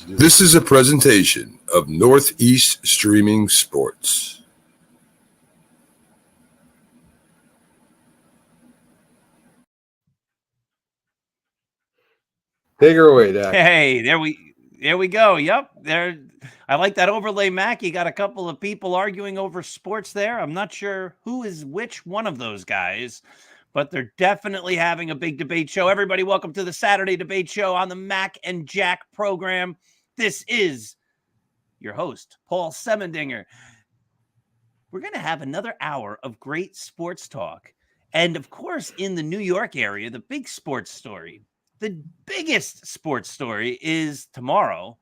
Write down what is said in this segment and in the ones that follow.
This is a presentation of Northeast Streaming Sports. Take her away, Dak. Hey, there we go. Yep, there. I like that overlay, Mac. You got a couple of people arguing over sports there. I'm not sure who is which one of those guys, but they're definitely having a big debate show. Everybody, welcome to the Saturday Debate Show on the Mac and Jack program. This is your host, Paul Semendinger. We're going to have another hour of great sports talk. And of course, in the New York area, the big sports story, the biggest sports story is tomorrow.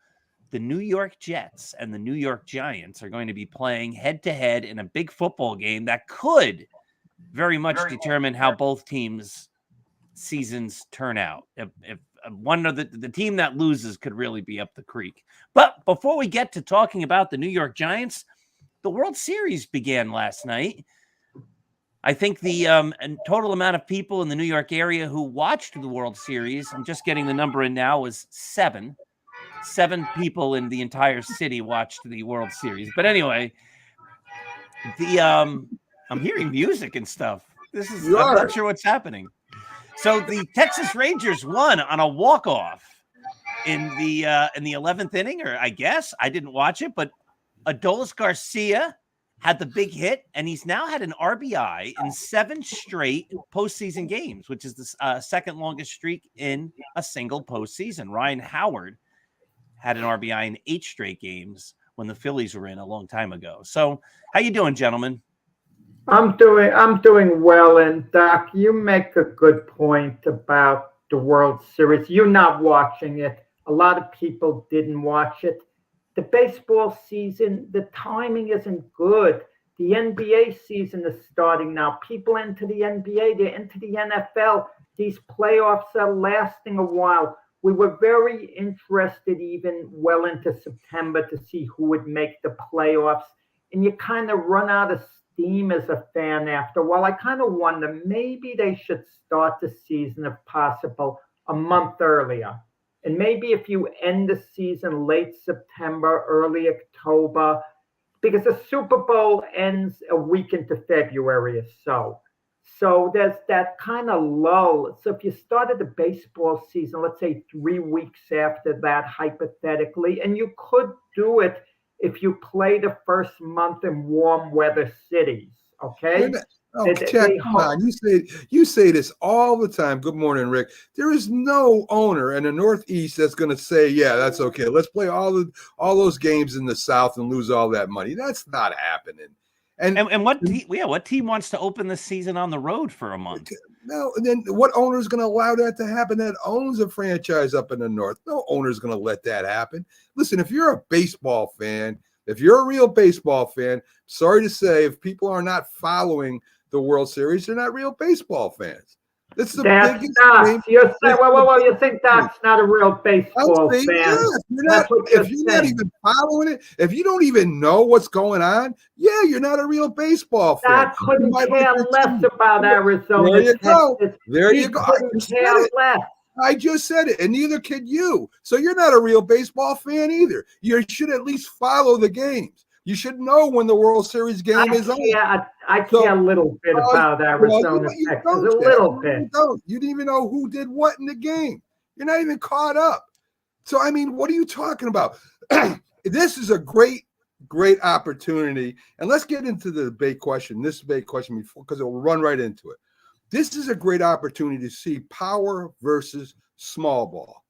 The New York Jets and the New York Giants are going to be playing head-to-head in a big football game that could very much determine how both teams' seasons turn out. If one of the team that loses could really be up the creek. But before we get to talking about the New York Giants, the World Series began last night. I think the total amount of people in the New York area who watched the World Series, I'm just getting the number in now, was 7. 7 people in the entire city watched the World Series. But anyway, I'm hearing music and stuff. I'm not sure what's happening. So the Texas Rangers won on a walk-off in the 11th inning, or I guess I didn't watch it, but Adolis Garcia had the big hit, and he's now had an RBI in 7 straight postseason games, which is the second longest streak in a single postseason. Ryan Howard had an RBI in 8 straight games when the Phillies were in a long time ago. So how you doing, gentlemen? I'm doing well, and Doc, you make a good point about the World Series. You're not watching it. A lot of people didn't watch it. The baseball season, the timing isn't good. The NBA season is starting now. People into the NBA, they're into the NFL. These playoffs are lasting a while. We were very interested even well into September to see who would make the playoffs. And you kind of run out of steam as a fan after a while. I kind of wonder, maybe they should start the season, if possible, a month earlier. And maybe if you end the season late September, early October, because the Super Bowl ends a week into February or so. So there's that kind of lull. So if you started the baseball season, let's say 3 weeks after that, hypothetically, and you could do it if you play the first month in warm weather cities, okay? Jack, come on. You say this all the time. Good morning, Rick. There is no owner in the Northeast that's going to say, yeah, that's okay. Let's play all those games in the South and lose all that money. That's not happening. And what team wants to open the season on the road for a month? No, and then what owner is going to allow that to happen that owns a franchise up in the North? No owner is going to let that happen. Listen, if you're a baseball fan, if you're a real baseball fan, sorry to say, if people are not following the World Series, they're not real baseball fans. That's the biggest game. You're saying, well, you think that's not a real baseball fan? Yes. If you're not even following it, if you don't even know what's going on, yeah, you're not a real baseball fan. I couldn't care less about Arizona. There you go. Texas. There you go. I just said it, and neither can you. So you're not a real baseball fan either. You should at least follow the games. You should know when the World Series game is on. I care a little bit about Arizona, Texas. A little bit. You didn't even know who did what in the game. You're not even caught up. So, I mean, what are you talking about? This is a great opportunity. And let's get into the debate question, before, because it will run right into it. This is a great opportunity to see power versus small ball.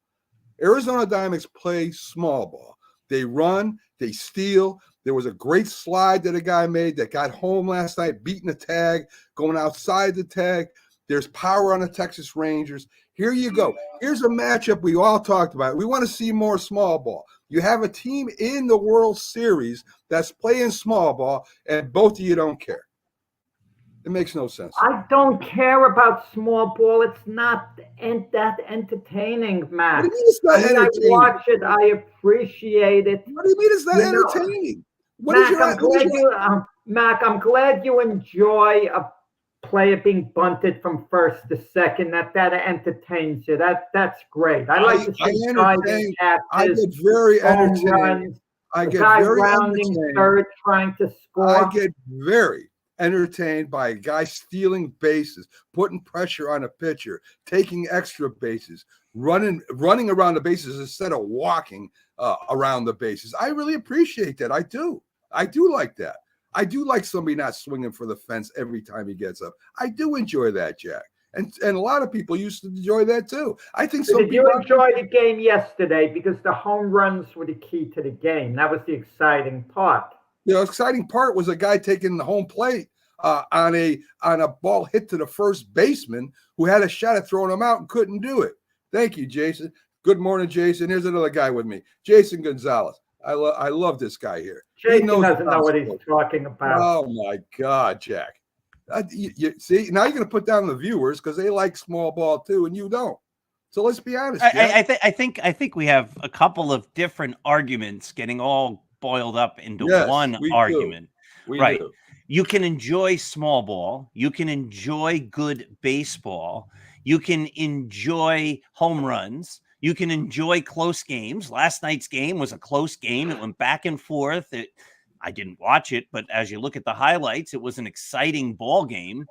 Arizona Diamondbacks play small ball. They run, they steal. There was a great slide that a guy made that got home last night, beating the tag, going outside the tag. There's power on the Texas Rangers. Here you go. Here's a matchup we all talked about. We want to see more small ball. You have a team in the World Series that's playing small ball, and both of you don't care. It makes no sense. I don't care about small ball. It's not that entertaining, Matt. What do you mean it's not entertaining? I watch it. I appreciate it. What do you mean it's not entertaining? Mac, I'm glad you enjoy player being bunted from first to second, that entertains you. That's great. I like to see diving I catches, get very home entertained. runs, I the get guy very rounding entertained. third trying to score. I get very entertained by a guy stealing bases, putting pressure on a pitcher, taking extra bases, running around the bases instead of walking around the bases. I really appreciate that. I do like that. I do like somebody not swinging for the fence every time he gets up. I do enjoy that, Jack. And a lot of people used to enjoy that too. I think Did you enjoy the game yesterday? Because the home runs were the key to the game. That was the exciting part. The exciting part was a guy taking the home plate on a ball hit to the first baseman who had a shot at throwing him out and couldn't do it. Thank you, Jason. Good morning, Jason. Here's another guy with me, Jason Gonzalez. I love this guy here. Jason doesn't know what he's talking about. Oh my God, Jack! You see, now you're going to put down the viewers because they like small ball too, and you don't. So let's be honest. I think we have a couple of different arguments getting all boiled up into one argument. Right. Do. You can enjoy small ball. You can enjoy good baseball. You can enjoy home runs. You can enjoy close games. Last night's game was a close game. It went back and forth. I didn't watch it, but as you look at the highlights, it was an exciting ball game.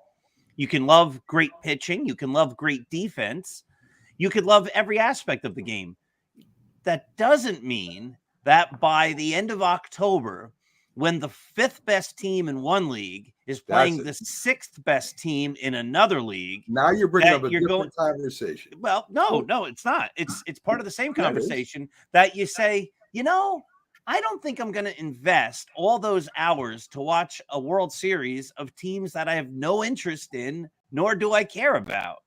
You can love great pitching. You can love great defense. You could love every aspect of the game. That doesn't mean that by the end of October, when the fifth best team in one league is playing the sixth best team in another league. Now you're bringing up a different conversation. Well, no, it's not. It's part of the same conversation that you say, I don't think I'm going to invest all those hours to watch a World Series of teams that I have no interest in, nor do I care about.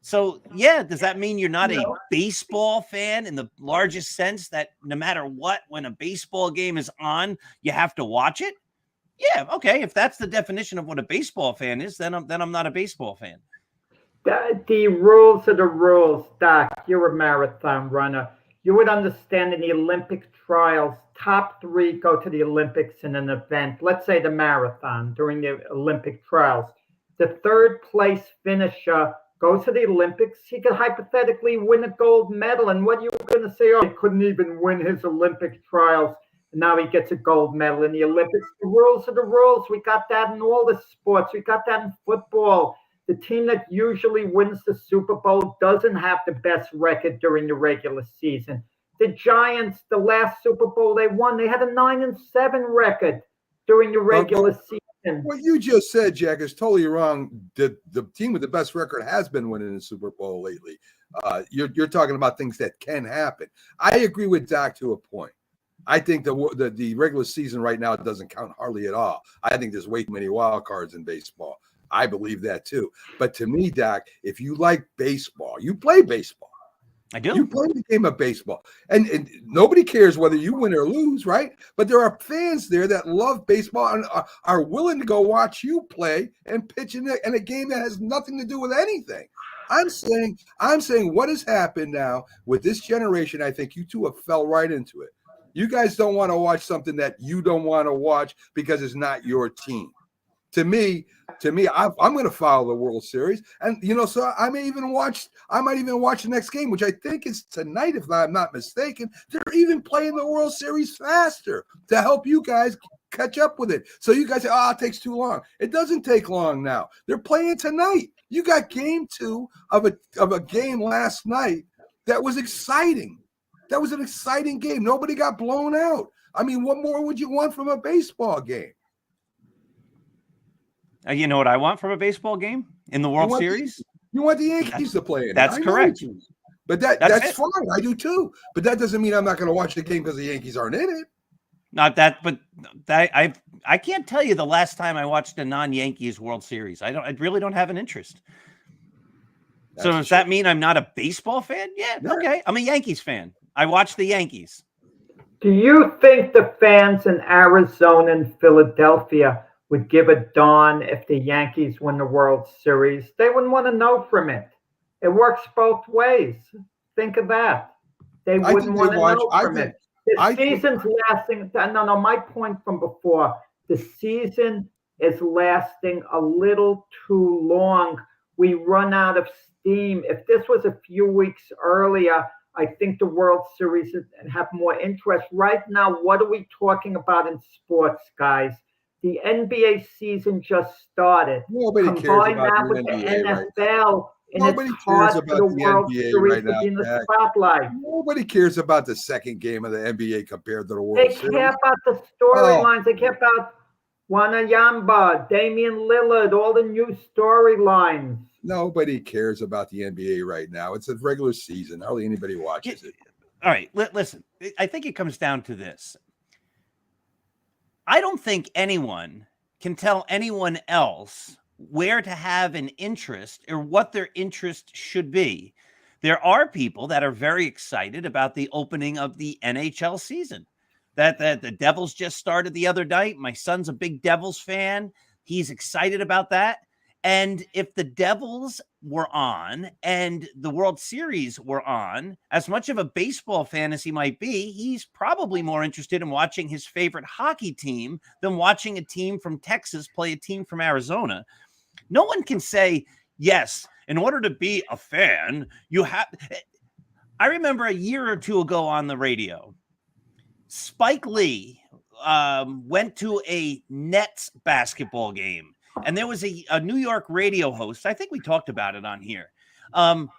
So, does that mean you're not a baseball fan in the largest sense that no matter what, when a baseball game is on, you have to watch it? Yeah, okay. If that's the definition of what a baseball fan is, then I'm not a baseball fan. The rules are the rules, Doc. You're a marathon runner. You would understand in the Olympic trials, top 3 go to the Olympics in an event. Let's say the marathon during the Olympic trials. The third place finisher goes to the Olympics, he could hypothetically win a gold medal. And what are you going to say? Oh, he couldn't even win his Olympic trials. And now he gets a gold medal in the Olympics. The rules are the rules. We got that in all the sports. We got that in football. The team that usually wins the Super Bowl doesn't have the best record during the regular season. The Giants, the last Super Bowl they won, they had a 9-7 record during the regular season. What you just said, Jack, is totally wrong. The team with the best record has been winning the Super Bowl lately. You're talking about things that can happen. I agree with Doc to a point. I think the regular season right now doesn't count hardly at all. I think there's way too many wild cards in baseball. I believe that too. But to me, Doc, if you like baseball, you play baseball. I do. You play the game of baseball. And nobody cares whether you win or lose, right? But there are fans there that love baseball and are willing to go watch you play and pitch in a game that has nothing to do with anything. I'm saying what has happened now with this generation, I think you two have fell right into it. You guys don't want to watch something that you don't want to watch because it's not your team. To me, I'm going to follow the World Series, and so I might even watch the next game, which I think is tonight, if I'm not mistaken. They're even playing the World Series faster to help you guys catch up with it. So you guys say, it takes too long. It doesn't take long now. They're playing tonight. You got game 2 of a game last night that was exciting. That was an exciting game. Nobody got blown out. I mean, what more would you want from a baseball game? You know what I want from a baseball game in the World Series? You want the Yankees to play it. That's correct. But that's fine. I do too. But that doesn't mean I'm not going to watch the game because the Yankees aren't in it. Not that, but I can't tell you the last time I watched a non-Yankees World Series. I really don't have an interest. So does that mean I'm not a baseball fan? Yeah, okay. I'm a Yankees fan. I watch the Yankees. Do you think the fans in Arizona and Philadelphia would give a darn if the Yankees win the World Series? They wouldn't want to know from it. It works both ways. Think of that. They wouldn't want to know from it. The season's lasting. No, my point from before. The season is lasting a little too long. We run out of steam. If this was a few weeks earlier, I think the World Series would have more interest. Right now, what are we talking about in sports, guys? The NBA season just started. Nobody cares Combine about that the with the NBA right now. NFL, and it's Nobody cares hard for about the the World NBA Series right to now, be in the Jack. spotlight. Nobody cares about the second game of the NBA compared to the World They Series. care about the Oh, storylines. They care about Wanayamba, Damian Lillard, all the new storylines. nobody cares about the NBA right now. It's a regular season. Hardly anybody watches it. All right, listen. I think it comes down to this. I don't think anyone can tell anyone else where to have an interest or what their interest should be. There are people that are very excited about the opening of the NHL season. That the Devils just started the other night. My son's a big Devils fan. He's excited about that. And if the Devils were on and the World Series were on, as much of a baseball fan as he might be, he's probably more interested in watching his favorite hockey team than watching a team from Texas play a team from Arizona. No one can say, yes, in order to be a fan, you have. I remember a year or two ago on the radio, Spike Lee went to a Nets basketball game. And there was a New York radio host, I think we talked about it on here,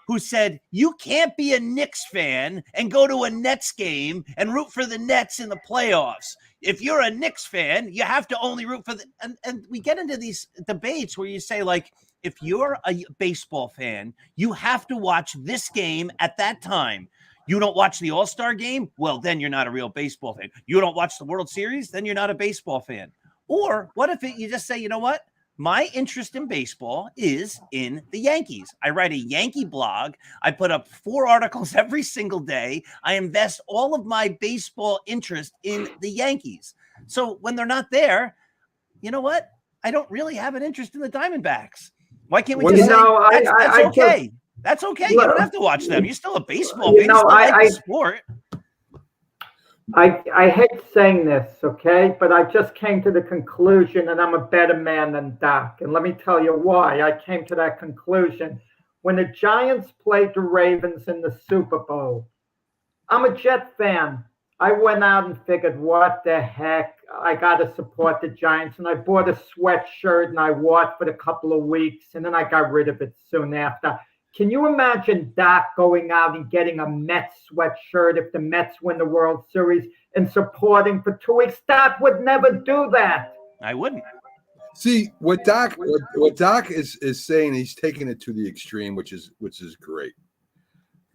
who said, you can't be a Knicks fan and go to a Nets game and root for the Nets in the playoffs. If you're a Knicks fan, you have to only root for the and we get into these debates where you say, like, if you're a baseball fan, you have to watch this game at that time. You don't watch the All-Star game? Well, then you're not a real baseball fan. You don't watch the World Series? Then you're not a baseball fan. Or what if you just say, you know what? My interest in baseball is in the Yankees. I write a Yankee blog. I put up 4 articles every single day. I invest all of my baseball interest in the Yankees. So when they're not there, you know what? I don't really have an interest in the Diamondbacks. Why can't we just say that's okay? That's okay. You don't have to watch them. You're still a baseball fan. You still like the sport. I hate saying this, okay, but I just came to the conclusion, and I'm a better man than Doc. And let me tell you why I came to that conclusion. When the Giants played the Ravens in the Super Bowl, I'm a Jet fan. I went out and figured, what the heck? I got to support the Giants. And I bought a sweatshirt and I wore it for a couple of weeks. And then I got rid of it soon after. Can you imagine Doc going out and getting a Mets sweatshirt if the Mets win the World Series and supporting for 2 weeks? Doc would never do that. I wouldn't. See, what Doc is saying, he's taking it to the extreme, which is great,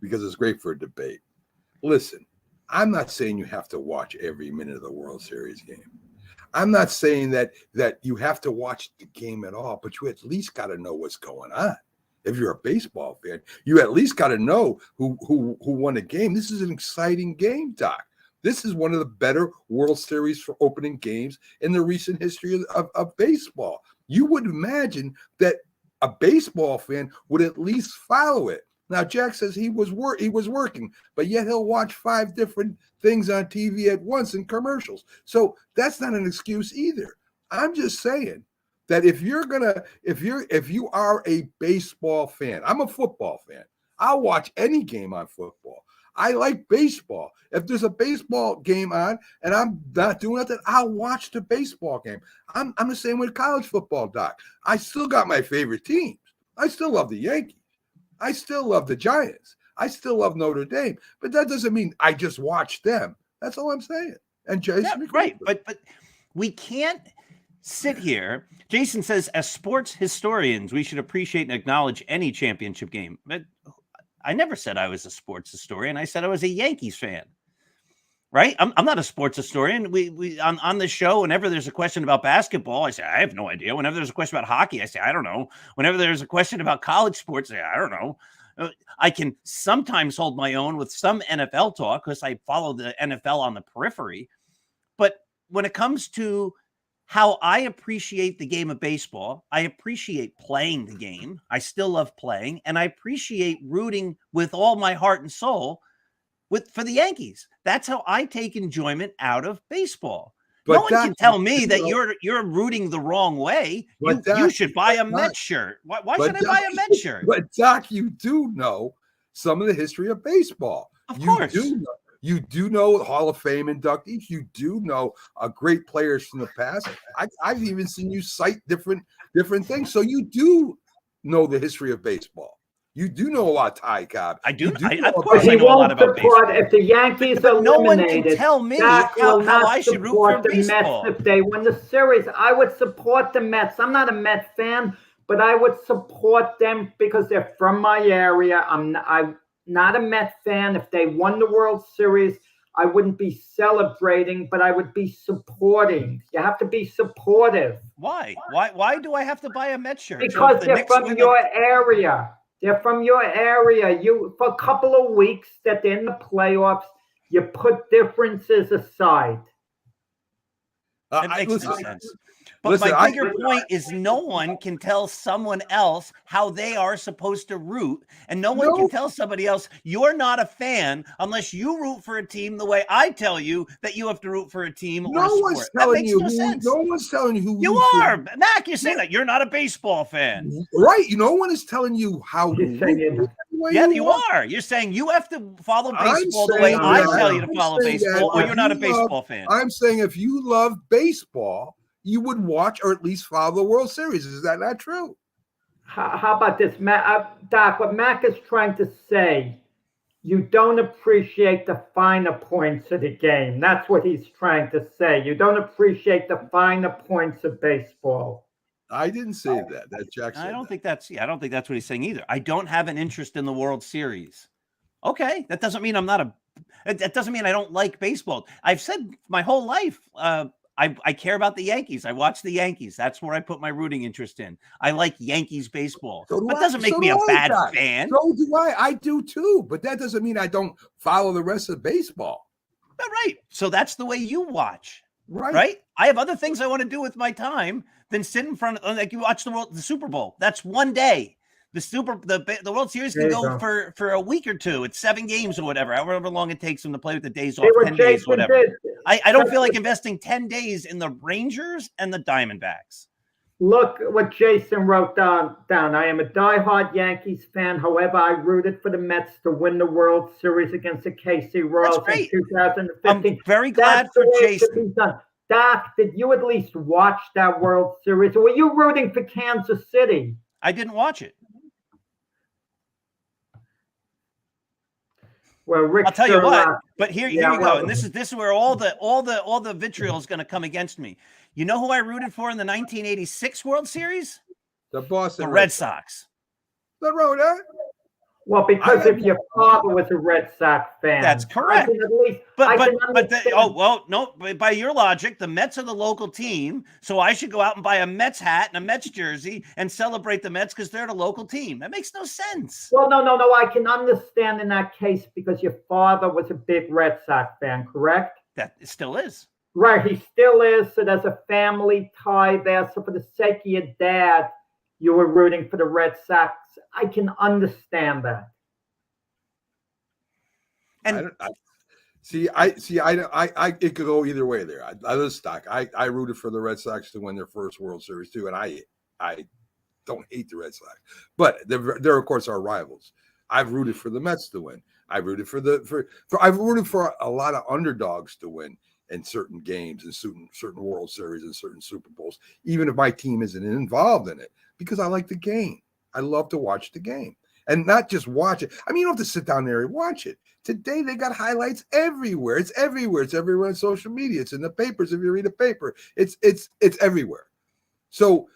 because it's great for a debate. Listen, I'm not saying you have to watch every minute of the World Series game. I'm not saying that you have to watch the game at all, but you at least got to know what's going on. If you're a baseball fan, you at least got to know who won a game. This is an exciting game, Doc. This is one of the better World Series for opening games in the recent history of baseball. You would imagine that a baseball fan would at least follow it. Now, Jack says he was working, but yet he'll watch 5 different things on TV at once in commercials. So that's not an excuse either. I'm just saying that if you are a baseball fan, I'm a football fan. I'll watch any game on football. I like baseball. If there's a baseball game on and I'm not doing nothing, I'll watch the baseball game. I'm the same with college football, Doc. I still got my favorite teams. I still love the Yankees. I still love the Giants. I still love Notre Dame. But that doesn't mean I just watch them. That's all I'm saying. And Jason, right. But we can't sit here. Jason says, as sports historians, we should appreciate and acknowledge any championship game. But I never said I was a sports historian. I said I was a Yankees fan. Right? I'm not a sports historian. We on this show, whenever there's a question about basketball, I say, I have no idea. Whenever there's a question about hockey, I say, I don't know. Whenever there's a question about college sports, I say, I don't know. I can sometimes hold my own with some NFL talk because I follow the NFL on the periphery. But when it comes to how I appreciate the game of baseball, I appreciate playing the game. I still love playing, and I appreciate rooting with all my heart and soul for the Yankees. That's how I take enjoyment out of baseball. No one Doc, can tell me you that know, you're rooting the wrong way. But You Doc, should buy a Doc, Mets shirt. Why but should I Doc, buy a Mets shirt? but Doc, you do know some of the history of baseball. Of You course. do know. You do know Hall of Fame inductees. You do know great players from the past. I've even seen you cite different things. So you do know the history of baseball. You do know about Ty Cobb. I do. You do know Of about- course, But I he know a lot won't about support baseball. if the Yankees But no one can eliminated. tell me Doc how will not I should root support for the Mets baseball. if they win the series. I would support the Mets. I'm not a Mets fan, but I would support them because they're from my area. I'm not a Mets fan. If they won the World Series, I wouldn't be celebrating, but I would be supporting. You have to be supportive. Why? Why do I have to buy a Mets shirt? So if Because the they're Knicks from win your area. They're from your area. You, for a couple of weeks that they're in the playoffs, you put differences aside. It makes listen, no sense. But listen, my bigger point is no one can tell someone else how they are supposed to root. And no one can tell somebody else you're not a fan unless you root for a team the way I tell you that you have to root for a team or a sport. That makes no sense. No one's telling you who You are. Mac, you're saying that you're not a baseball fan. Right. No one is telling you how to root. Yeah, you are. You're saying you have to follow baseball the way I tell you to follow baseball, or you're not a baseball fan. I'm saying if you love baseball, you would watch or at least follow the World Series. Is that not true? How about this, Doc? What Mac is trying to say, you don't appreciate the finer points of the game. That's what he's trying to say. You don't appreciate the finer points of baseball. I didn't say that. That Jackson. I don't think that's what he's saying either. I don't have an interest in the World Series. Okay, that doesn't mean that doesn't mean I don't like baseball. I've said my whole life, I care about the Yankees. I watch the Yankees. That's where I put my rooting interest in. I like Yankees baseball. But it doesn't make me a bad fan. So do I. I do too. But that doesn't mean I don't follow the rest of baseball. Right. So that's the way you watch. Right. I have other things I want to do with my time than sit in front of, like, you watch the Super Bowl. That's one day. The World Series can go for a week or two. It's 7 games or whatever, however long it takes them to play with the days off, 10 days, whatever. I don't feel like investing 10 days in the Rangers and the Diamondbacks. Look what Jason wrote down. I am a diehard Yankees fan. However, I rooted for the Mets to win the World Series against the KC Royals in 2015. I'm very glad for Jason. Doc, did you at least watch that World Series? Or were you rooting for Kansas City? I didn't watch it. Well, Rick, I'll tell you what. But here you go, and this is where all the vitriol is going to come against me. You know who I rooted for in the 1986 World Series? The Boston Red Sox. The Roda. Well, because if your father was a Red Sox fan, that's correct. But by your logic, the Mets are the local team, so I should go out and buy a Mets hat and a Mets jersey and celebrate the Mets because they're the local team. That makes no sense. Well, no. I can understand in that case because your father was a big Red Sox fan, correct? That still is. Right, he still is. So there's a family tie there. So for the sake of your dad, you were rooting for the Red Sox. I can understand that. And it could go either way there. I rooted for the Red Sox to win their first World Series too, and I don't hate the Red Sox, but they're of course our rivals. I've rooted for the Mets to win. I've rooted I've rooted for a lot of underdogs to win in certain games and certain World Series and certain Super Bowls, even if my team isn't involved in it, because I like the game. I love to watch the game and not just watch it. I mean, you don't have to sit down there and watch it. Today, they got highlights everywhere. It's everywhere. It's everywhere on social media. It's in the papers. If you read a paper, it's everywhere. So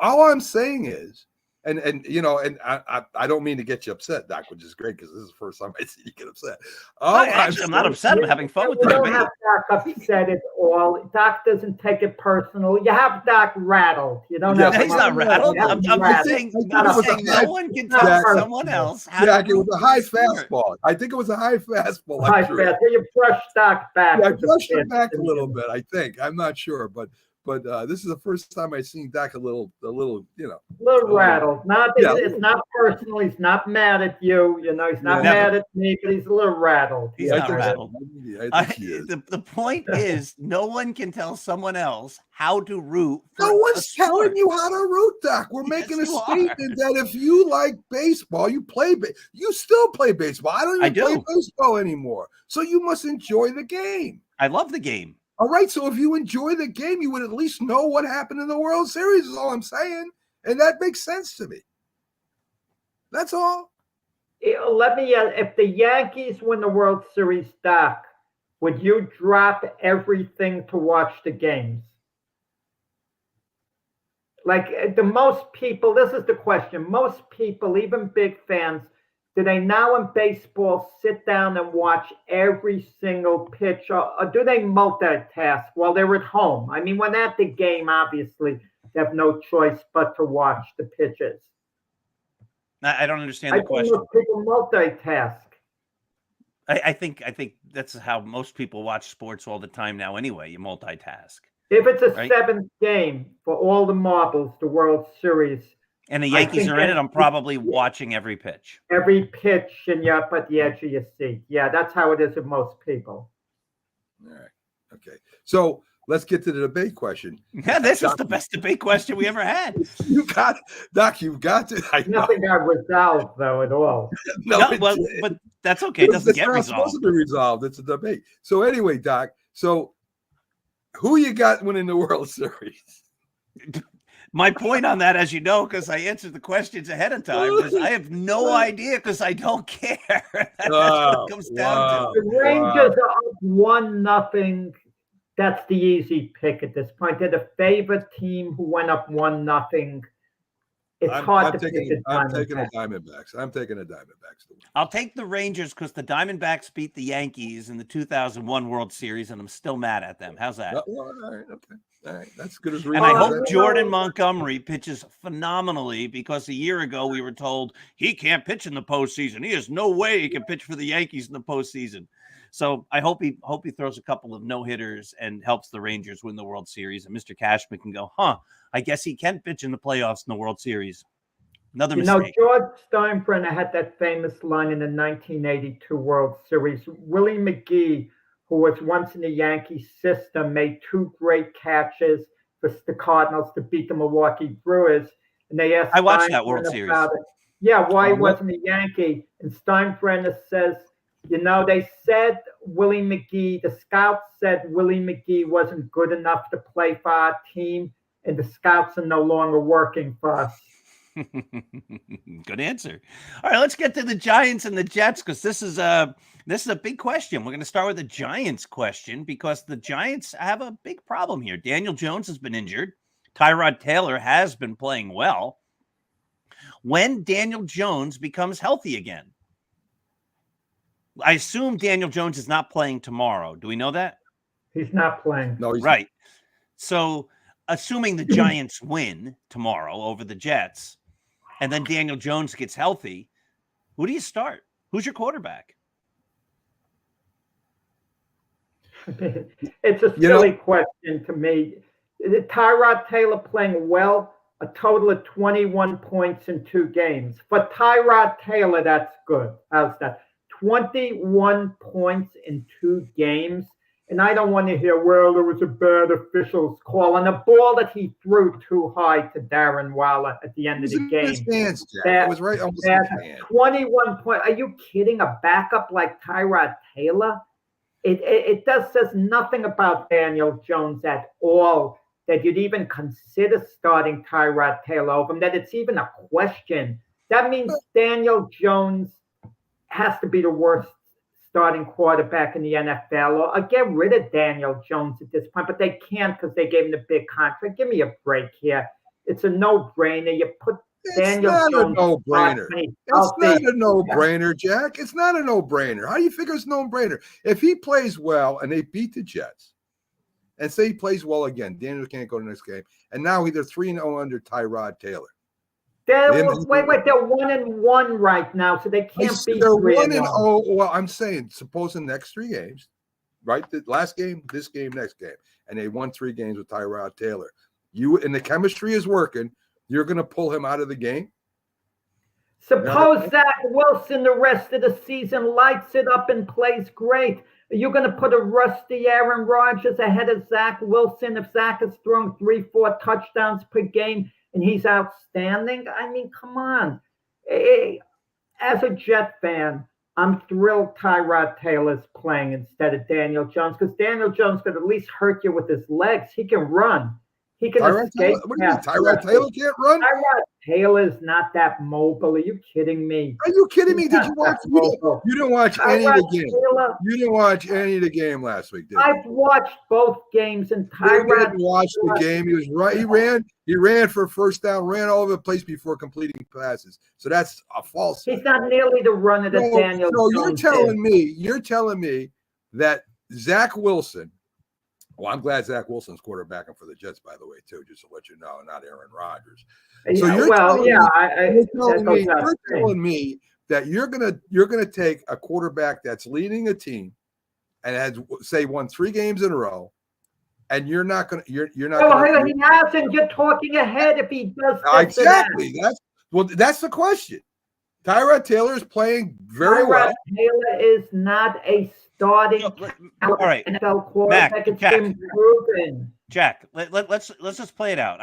all I'm saying is, and I don't mean to get you upset, Doc, which is great because this is the first time I see you get upset. I'm not upset. I'm having fun with the debate. You don't have Doc upset at all. Doc doesn't take it personal. You have Doc rattled. You don't have. He's not rattled. I'm saying no one can tell someone else how to. It was a high fastball. I think it was a high fastball. High fastball. You brushed Doc back. Yeah, I brushed it back a little bit. I think. I'm not sure, but But this is the first time I've seen Doc a little, you know, A little rattled. Yeah. It's not personal. He's not mad at you. You know, he's not mad at me, but he's a little rattled. He's I not think- rattled. I think he is. The point is, no one can tell someone else how to root for No a one's telling sport. you how to root, Doc. We're making a you are. statement that if you like baseball, you you still play baseball. I don't I even play do. baseball anymore. So you must enjoy the game. I love the game. All right. So if you enjoy the game, you would at least know what happened in the World Series, is all I'm saying. And that makes sense to me. That's all. Let me if the Yankees win the World Series, Doc, would you drop everything to watch the games? Like the most people, this is the question. Most people, even big fans, do they now in baseball sit down and watch every single pitch, or do they multitask while they're at home? I mean, when at the game, obviously, they have no choice but to watch the pitches. I don't understand I the think question. most people multitask. I think that's how most people watch sports all the time now. Anyway, you multitask. If it's a Right. seventh game for all the marbles, the World Series, And the I Yankees think are in it. that- I'm probably watching every pitch. every pitch, and you're up at the edge of your seat. Yeah, that's how it is with most people. All right. Okay. So let's get to the debate question. Yeah, this is the best debate question we ever had. You got, Doc, you've got to. I know. Nothing got resolved, though, at all. No, it well, didn't. but that's okay. It doesn't It's get not resolved. supposed to be resolved. It's a debate. So anyway, Doc, so who you got winning the World Series? My point on that, as you know, because I answered the questions ahead of time, was I have no idea because I don't care. That's what it comes down to. The Rangers are up 1-0. That's the easy pick at this point. They're the favorite team who went up 1-0. It's hard to pick the I'm taking the Diamondbacks. Diamondbacks. I'm taking the Diamondbacks. To win. I'll take the Rangers because the Diamondbacks beat the Yankees in the 2001 World Series, and I'm still mad at them. How's that? All right. Okay. All right. That's good as And I hope you Jordan know- Montgomery pitches phenomenally because a year ago we were told he can't pitch in the postseason. He has no way he can pitch for the Yankees in the postseason. So I hope he throws a couple of no-hitters and helps the Rangers win the World Series. And Mr. Cashman can go, I guess he can pitch in the playoffs in the World Series. Another You know, mistake. George Steinbrenner had that famous line in the 1982 World Series. Willie McGee, who was once in the Yankee system, made 2 great catches for the Cardinals to beat the Milwaukee Brewers. And they asked I watched that World Steinbrenner Series. about it. Yeah, why he Uh-huh. wasn't a Yankee. And Steinbrenner says, you know, they said Willie McGee, the scouts said Willie McGee wasn't good enough to play for our team, and the scouts are no longer working for us. Good answer. All right, let's get to the Giants and the Jets because this is a big question. We're going to start with the Giants question because the Giants have a big problem here. Daniel Jones has been injured. Tyrod Taylor has been playing well. When Daniel Jones becomes healthy again, I assume Daniel Jones is not playing tomorrow. Do we know that? He's not playing. No, he's Right. So, assuming the Giants win tomorrow over the Jets, and then Daniel Jones gets healthy, who do you start? Who's your quarterback? It's a silly question to me. Tyrod Taylor playing well, a total of 21 points in 2 games. For Tyrod Taylor, that's good. How's that? 21 points in 2 games. And I don't want to hear, well, there was a bad official's call on a ball that he threw too high to Darren Waller at the end of the game. His hands, Jack. It was right almost in his hand. 21 points. Are you kidding? A backup like Tyrod Taylor? It says nothing about Daniel Jones at all that you'd even consider starting Tyrod Taylor over him, that it's even a question. That means Daniel Jones has to be the worst starting quarterback in the NFL, or get rid of Daniel Jones at this point, but they can't because they gave him the big contract. Give me a break here. It's a no-brainer. You put Daniel It's not Jones a no-brainer. when he's It's healthy. not a no-brainer, Jack. It's not a no-brainer. How do you figure it's no-brainer? If he plays well and they beat the Jets, and say he plays well again, Daniel can't go to the next game, and now they're 3-0 under Tyrod Taylor. They're 1-1 right now, so they can't be They're 3-0. 1-0. Well, I'm saying, suppose the next 3 games, right? The last game, this game, next game, and they won 3 games with Tyrod Taylor. And the chemistry is working. You're going to pull him out of the game. Suppose Zach Wilson the rest of the season lights it up and plays great. Are you going to put a rusty Aaron Rodgers ahead of Zach Wilson if Zach is throwing 3-4 touchdowns per game and he's outstanding? I mean, come on. As a Jet fan, I'm thrilled Tyrod Taylor's playing instead of Daniel Jones, because Daniel Jones could at least hurt you with his legs. He can run. He can escape. What do you mean? Tyrod Taylor can't run? Tyrod Taylor's not that mobile. Are you kidding me? Are you kidding me? Did you watch? You didn't watch any of the game. You didn't watch any of the game last week, did you? I've watched both games, and Tyrod didn't watch the game. He was right. He ran for a first down, ran all over the place before completing passes. So that's a false. He's not nearly the runner that Daniel Jones you're telling me that Zach Wilson. Well, I'm glad Zach Wilson's quarterbacking for the Jets, by the way, too, just to let you know, not Aaron Rodgers. So you're telling me that you're gonna take a quarterback that's leading a team and has, say, won 3 games in a row, and you're not gonna. He hasn't. You're talking ahead if he does. Exactly. That's the question. Tyrod Taylor is playing very well. Tyrod Taylor is not a starting all right, NFL quarterback. It's been proven. Jack, let's just play it out.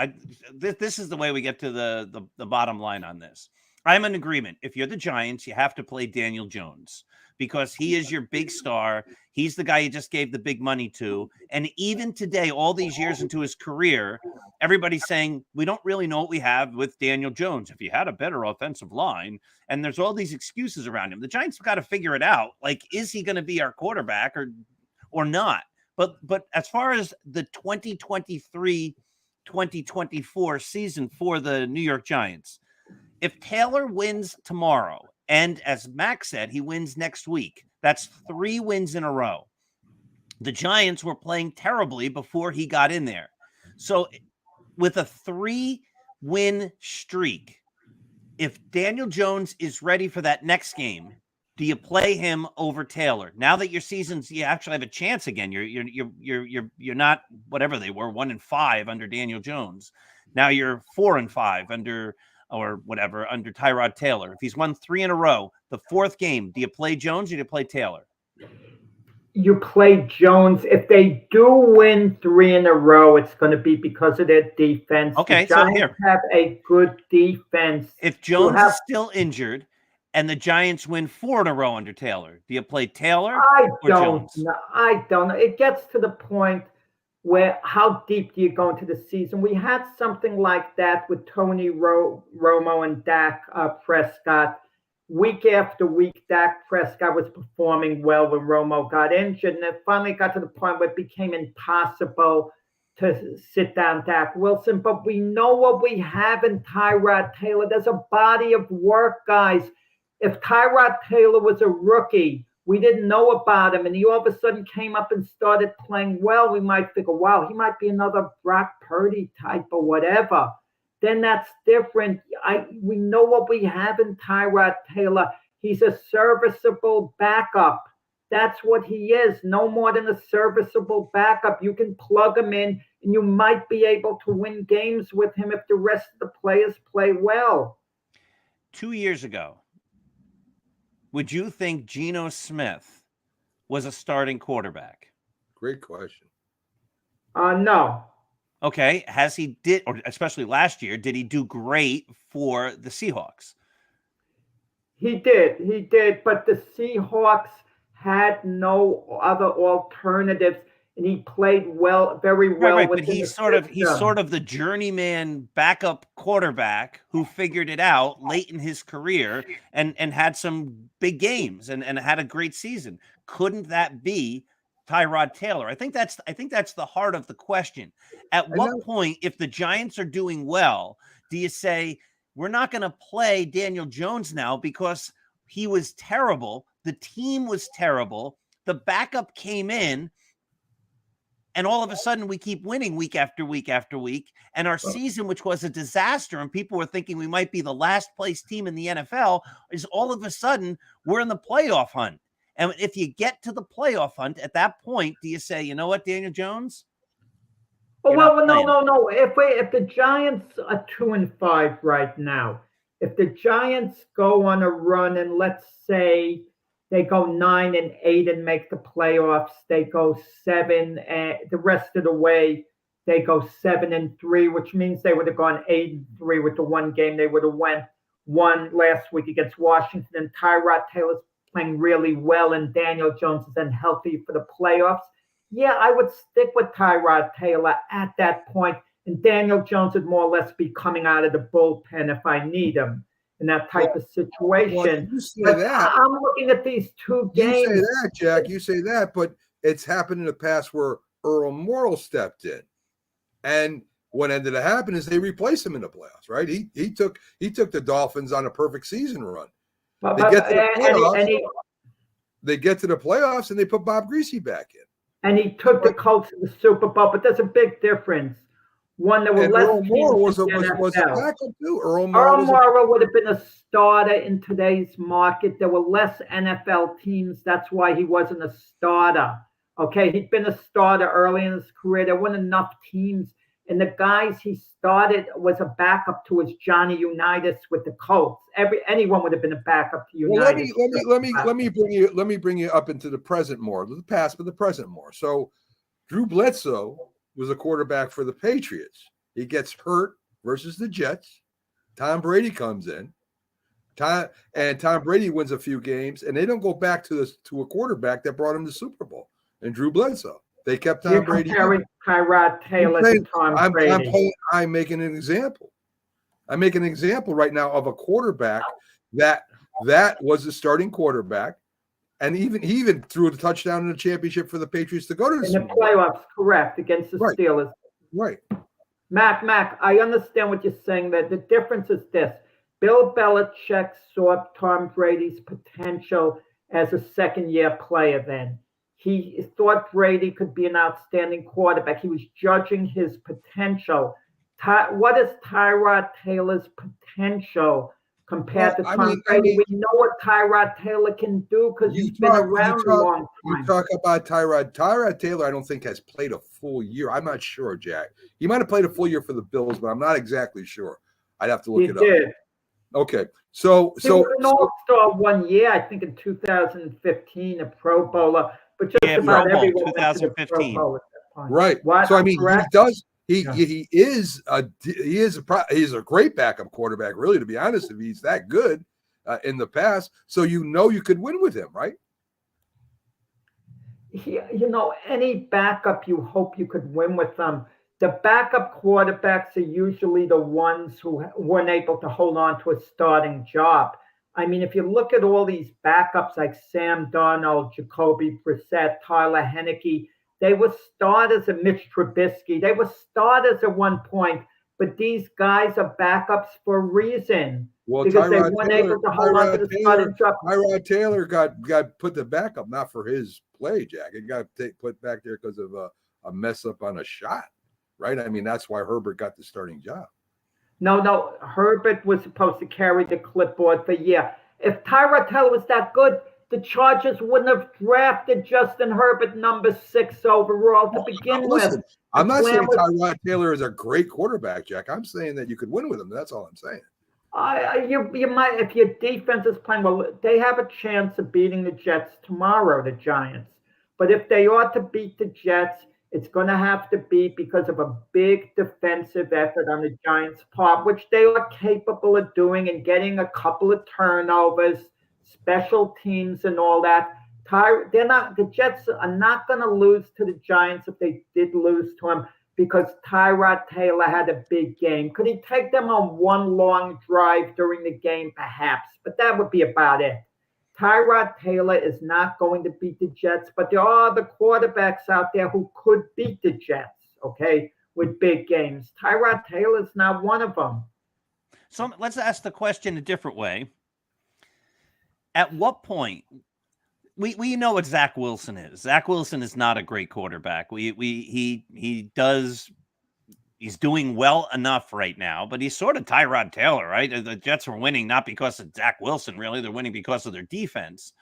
This is the way we get to the bottom line on this. I'm in agreement. If you're the Giants, you have to play Daniel Jones because he is your big star. He's the guy you just gave the big money to. And even today, all these years into his career, everybody's saying, we don't really know what we have with Daniel Jones. If he had a better offensive line, and there's all these excuses around him, the Giants have got to figure it out. Like, is he going to be our quarterback or not? But as far as the 2023-2024 season for the New York Giants, if Taylor wins tomorrow, and as Max said, he wins next week, that's 3 wins in a row. The Giants were playing terribly before he got in there. So with a 3-win streak, if Daniel Jones is ready for that next game, do you play him over Taylor? Now that your season's, you actually have a chance again. You're not whatever they were, 1-5 under Daniel Jones. Now you're 4-5 under Tyrod Taylor. If he's won 3 in a row, the 4th game, do you play Jones or do you play Taylor? You play Jones. If they do win 3 in a row, it's going to be because of their defense. Okay, the Giants have a good defense. If Jones is still injured and the Giants win 4 in a row under Taylor, do you play Taylor or Jones? I don't know. It gets to the point where how deep do you go into the season? We had something like that with Tony Romo and Dak Prescott. Week after week, Dak Prescott was performing well when Romo got injured, and it finally got to the point where it became impossible to sit down Dak Wilson. But we know what we have in Tyrod Taylor. There's a body of work, guys. If Tyrod Taylor was a rookie, we didn't know about him, and he all of a sudden came up and started playing well, we might figure, wow, he might be another Brock Purdy type or whatever. Then that's different. We know what we have in Tyrod Taylor. He's a serviceable backup. That's what he is. No more than a serviceable backup. You can plug him in, and you might be able to win games with him if the rest of the players play well. 2 years ago, would you think Geno Smith was a starting quarterback? Great question. No. Okay. Or especially last year, did he do great for the Seahawks? He did. But the Seahawks had no other alternatives, and he played very well. Right, but he's sort of the journeyman backup quarterback who figured it out late in his career and had some big games and had a great season. Couldn't that be Tyrod Taylor? I think that's the heart of the question. At what point, if the Giants are doing well, do you say we're not going to play Daniel Jones now because he was terrible, the team was terrible, the backup came in, and all of a sudden we keep winning week after week after week, and our season, which was a disaster, and people were thinking we might be the last place team in the NFL, is all of a sudden we're in the playoff hunt. And if you get to the playoff hunt at that point, do you say, you know what, Daniel Jones? Oh, You're not well, playing. no. If the Giants are 2-5 right now, if the Giants go on a run and let's say they go 9-8 and make the playoffs, they go 7, and the rest of the way they go 7-3, which means they would have gone 8-3 with the one game they would have won last week against Washington. And Tyrod Taylor's playing really well, and Daniel Jones is then healthy for the playoffs. Yeah, I would stick with Tyrod Taylor at that point, and Daniel Jones would more or less be coming out of the bullpen if I need him in that type of situation. Well, you say but that. I'm looking at these two games. You say that, Jack. You say that, but it's happened in the past where Earl Morrall stepped in, and what ended up happening is they replaced him in the playoffs. Right? He took the Dolphins on a perfect season run. They get to the playoffs and they put Bob Greasy back in. And he took the Colts to the Super Bowl, but there's a big difference. One, there were less Earl Morrall was a NFL. backup too. Earl Morrall would have been a starter in today's market. There were less NFL teams. That's why he wasn't a starter. Okay, he'd been a starter early in his career. There weren't enough teams. And the guys he started was a backup to his Johnny Unitas with the Colts. Anyone would have been a backup to Unitas. Well, let me bring you up into the present more, the past, but the present more. So, Drew Bledsoe was a quarterback for the Patriots. He gets hurt versus the Jets. Tom Brady comes in. Tom Brady wins a few games, and they don't go back to a quarterback that brought him to the Super Bowl. And Drew Bledsoe. They kept Tom Brady. Tyrod Taylor to Tom Brady. I'm making an example. I'm making an example right now of a quarterback that was the starting quarterback, and he even threw a touchdown in the championship for the Patriots to go to the playoffs. Correct, against the Steelers. Right. Mac, I understand what you're saying. That the difference is this: Bill Belichick saw Tom Brady's potential as a second-year player. Then he thought Brady could be an outstanding quarterback. He was judging his potential. What is Tyrod Taylor's potential compared to Tom Brady? We know what Tyrod Taylor can do because he's been around a long time. You talk about Tyrod. Tyrod Taylor, I don't think has played a full year. I'm not sure, Jack. He might have played a full year for the Bills, but I'm not exactly sure. I'd have to look it up. He did. Okay. So he was an all-star 1 year, I think in 2015, a Pro Bowler. But just about everyone 2015. Right. So I mean, correct? He is a great backup quarterback. Really, to be honest, if he's that good in the past, so you could win with him, right? Any backup, you hope you could win with them. The backup quarterbacks are usually the ones who weren't able to hold on to a starting job. I mean, if you look at all these backups like Sam Darnold, Jacoby Brissett, Tyler Heineke, they were starters at Mitch Trubisky. They were starters at one point, but these guys are backups for a reason. Well, because they weren't able to hold on to the starting job. Tyrod Taylor got put the backup, not for his play, Jack. It got put back there because of a mess up on a shot, right? I mean, that's why Herbert got the starting job. No. Herbert was supposed to carry the clipboard for a year. If Tyrod Taylor was that good, the Chargers wouldn't have drafted Justin Herbert number 6 overall to begin with. I'm not saying Tyrod Taylor is a great quarterback, Jack. I'm saying that you could win with him. That's all I'm saying. You might, if your defense is playing well, they have a chance of beating the Jets tomorrow, the Giants. But if they ought to beat the Jets, it's going to have to be because of a big defensive effort on the Giants' part, which they are capable of doing and getting a couple of turnovers, special teams, and all that. The Jets are not going to lose to the Giants if they did lose to them because Tyrod Taylor had a big game. Could he take them on one long drive during the game? Perhaps, but that would be about it. Tyrod Taylor is not going to beat the Jets, but there are other quarterbacks out there who could beat the Jets, okay, with big games. Tyrod Taylor is not one of them. So let's ask the question a different way. At what point, we know what Zach Wilson is. Zach Wilson is not a great quarterback. He's doing well enough right now, but he's sort of Tyrod Taylor, right? The Jets are winning not because of Zach Wilson, really. They're winning because of their defense.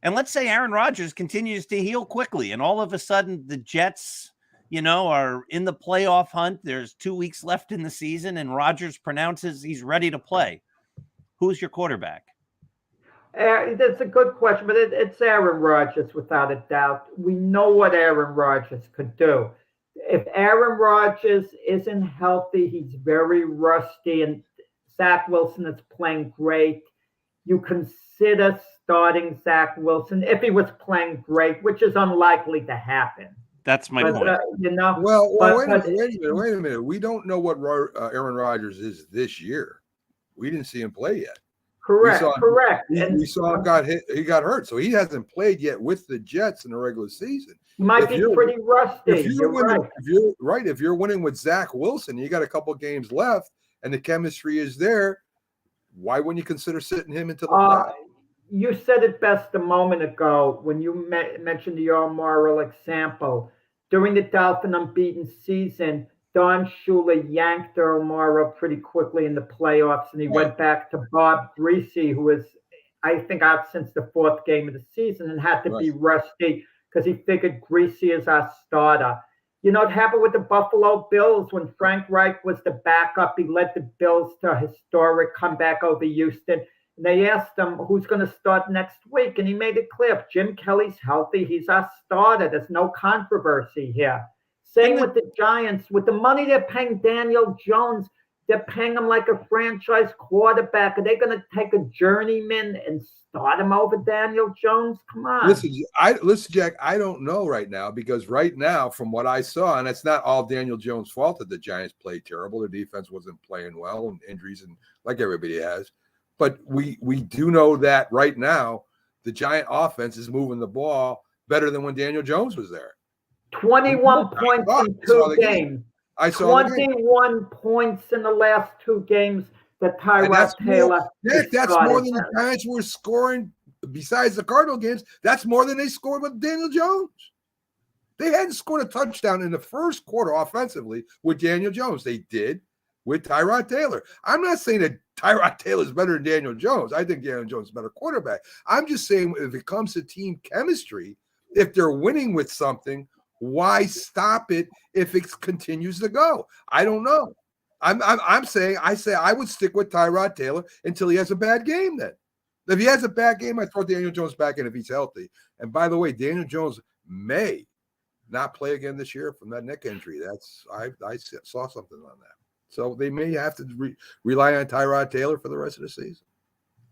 And let's say Aaron Rodgers continues to heal quickly, and all of a sudden the Jets, are in the playoff hunt. There's 2 weeks left in the season, and Rodgers pronounces he's ready to play. Who's your quarterback? That's a good question, but it's Aaron Rodgers without a doubt. We know what Aaron Rodgers could do. If Aaron Rodgers isn't healthy, he's very rusty, and Zach Wilson is playing great. You consider starting Zach Wilson if he was playing great, which is unlikely to happen. That's my point. Well, wait a minute. We don't know what Aaron Rodgers is this year. We didn't see him play yet. Correct. We saw him got hit. He got hurt, so he hasn't played yet with the Jets in the regular season. He might be pretty rusty. If you're winning with Zach Wilson, you got a couple games left, and the chemistry is there. Why wouldn't you consider sitting him into the playoffs? You said it best a moment ago when you mentioned the Earl Morrall example. During the Dolphin unbeaten season, Don Shula yanked Earl Morrall pretty quickly in the playoffs, and he went back to Bob Greasy, who was, I think, out since the fourth game of the season and had to be rusty because he figured Greasy is our starter. It happened with the Buffalo Bills when Frank Reich was the backup. He led the Bills to a historic comeback over Houston. And they asked him who's going to start next week, and he made it clear, if Jim Kelly's healthy, he's our starter. There's no controversy here. Same with the Giants. With the money they're paying Daniel Jones, they're paying him like a franchise quarterback. Are they going to take a journeyman and start him over Daniel Jones? Come on. Listen, Jack, I don't know right now because right now, from what I saw, and it's not all Daniel Jones' fault that the Giants played terrible. Their defense wasn't playing well and injuries and like everybody has. But we do know that right now, the Giant offense is moving the ball better than when Daniel Jones was there. 21 points in 2 games. I saw 21 points in the last 2 games that Tyrod Taylor. That's more than the Giants were scoring besides the Cardinal games. That's more than they scored with Daniel Jones. They hadn't scored a touchdown in the first quarter offensively with Daniel Jones. They did with Tyrod Taylor. I'm not saying that Tyrod Taylor is better than Daniel Jones. I think Daniel Jones is a better quarterback. I'm just saying if it comes to team chemistry, if they're winning with something, why stop it if it continues to go? I don't know. I'm saying I would stick with Tyrod Taylor until he has a bad game then. If he has a bad game, I throw Daniel Jones back in if he's healthy. And by the way, Daniel Jones may not play again this year from that neck injury. I saw something on that. So they may have to rely on Tyrod Taylor for the rest of the season.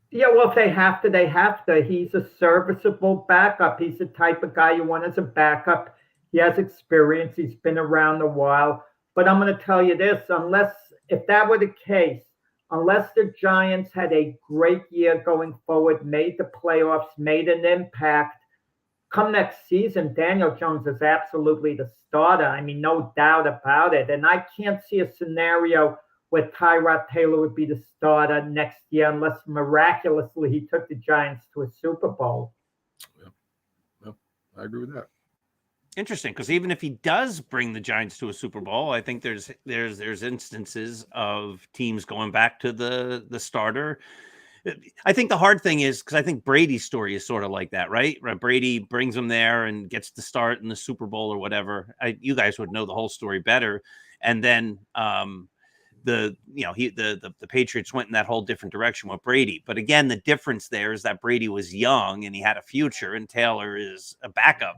Yeah, well, if they have to, they have to. He's a serviceable backup. He's the type of guy you want as a backup. He has experience. He's been around a while. But I'm going to tell you this, if that were the case, unless the Giants had a great year going forward, made the playoffs, made an impact, come next season, Daniel Jones is absolutely the starter. I mean, no doubt about it. And I can't see a scenario where Tyrod Taylor would be the starter next year unless miraculously he took the Giants to a Super Bowl. Yeah, I agree with that. Interesting, because even if he does bring the Giants to a Super Bowl, I think there's instances of teams going back to the starter. I think the hard thing is because I think Brady's story is sort of like that, right? Brady brings him there and gets to start in the Super Bowl or whatever. You guys would know the whole story better. And then the Patriots went in that whole different direction with Brady. But again, the difference there is that Brady was young and he had a future, and Taylor is a backup.